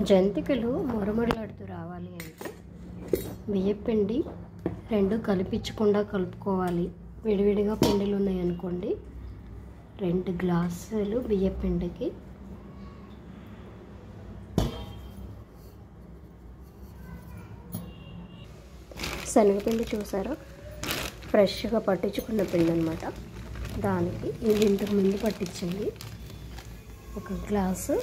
జంతికలు మొరమొరలాడుతూ రావాలి అంటే బియ్యపిండి రెండు కలిపించకుండా కలుపుకోవాలి. విడివిడిగా పిండిలు ఉన్నాయనుకోండి, 2 గ్లాసులు బియ్యపిండికి శనగపిండి చూసారా, ఫ్రెష్గా పట్టించుకున్న పిండి అనమాట. దానికి ఇది ఇంతకు ముందు పట్టించింది 1 గ్లాసు.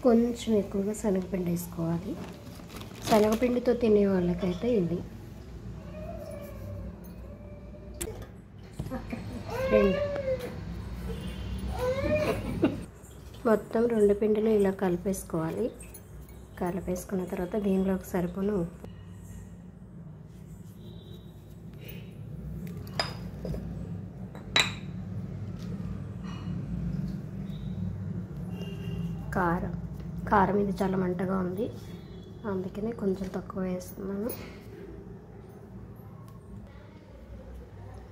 కొంచెం ఎక్కువగా శనగపిండి వేసుకోవాలి. శనగపిండితో తినే వాళ్ళకైతే ఇది 2 మొత్తం 2 పిండిలు ఇలా కలిపేసుకోవాలి. కలిపేసుకున్న తర్వాత దీనిలోకి సరిపోను ఉప్పు, కారం ఇది చాలా మంటగా ఉంది, అందుకని కొంచెం తక్కువ వేస్తున్నాను.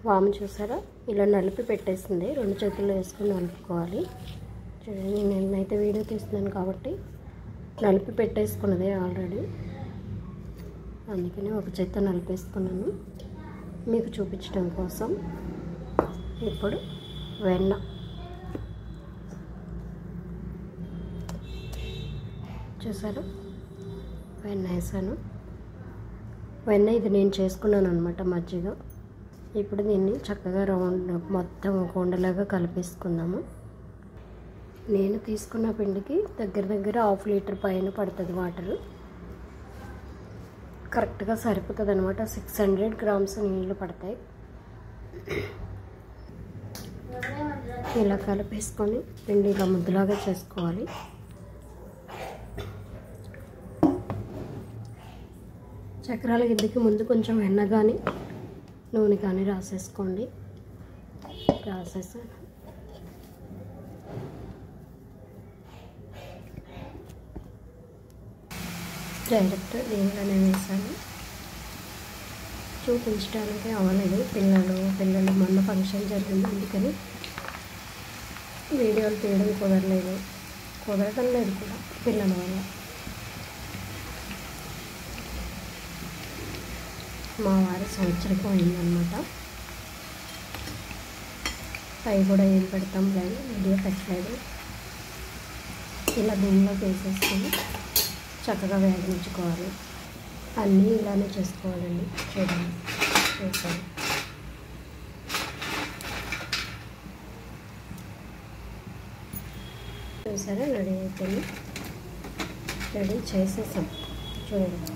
వాము చూసారా, ఇలా నలిపి పెట్టేసింది. 2 చేతుల్లో వేసుకొని నలుపుకోవాలి. చూడండి, నేనైతే వీడియో తీస్తున్నాను కాబట్టి నలిపి పెట్టేసుకున్నదే ఆల్రెడీ, అందుకని 1 చేత్తో నలిపేసుకున్నాను మీకు చూపించడం కోసం. ఇప్పుడు వెన్న చూసారు, వెన్న వేసాను. వెన్న ఇది నేను చేసుకున్నాను అనమాట, మజ్జిగ. ఇప్పుడు దీన్ని చక్కగా రౌండ్ మొత్తం ఒక ఉండలాగా కలిపేసుకుందాము. నేను తీసుకున్న పిండికి దగ్గర 1/2 లీటర్ పైన పడుతుంది వాటరు. కరెక్ట్గా సరిపోతుంది అనమాట. 600 గ్రామ్స్ నీళ్ళు పడతాయి. ఇలా కలిపేసుకొని పిండి ఇలా ముద్దలాగా చేసుకోవాలి. చక్రాల గిద్దకి ముందు కొంచెం వెన్న కానీ నూనె కానీ రాసేసుకోండి. రాసేసి డైరెక్ట్ దీంట్లోనే వేసాను. చూపించడానికి అవ్వలేదు, పిల్లలు మొన్న ఫంక్షన్ జరిగింది, అందుకని వీడియోలు తీయడం కుదరటం లేదు కూడా పిల్లల వల్ల. మా వారి సంవత్సరం అయిందనమాట. అవి కూడా ఏం పెడతాం లేదు, వీడియో పెట్టలేదు. ఇలా దీనిలో వేసేసుకొని చక్కగా వేగించుకోవాలి. అన్నీ ఇలానే చేసుకోవాలండి. చూడండి, చేసాను. చూసారా, రెడీ అయిపోయింది. రెడీ చేసేసాం. చూడండి,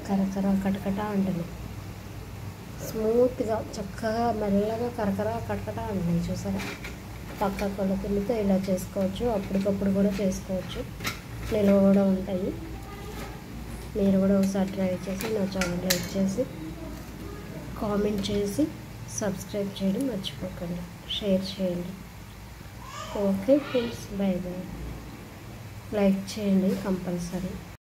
కరకర కటకట అంటుంది. స్మూత్గా చక్కగా మెల్లగా కరకర కటకట అంటున్నాయి. చూసారా, పక్క కొలతలతో ఇలా చేసుకోవచ్చు. అప్పటికప్పుడు కూడా చేసుకోవచ్చు, నిల్వ కూడా ఉంటాయి. మీరు కూడా ఒకసారి ట్రై చేసి నా ఛానల్ లైక్ చేసి కామెంట్ చేసి సబ్స్క్రైబ్ చేయడం మర్చిపోకండి. షేర్ చేయండి. Okay friends, by by. Like చేయండి కంపల్సరీ.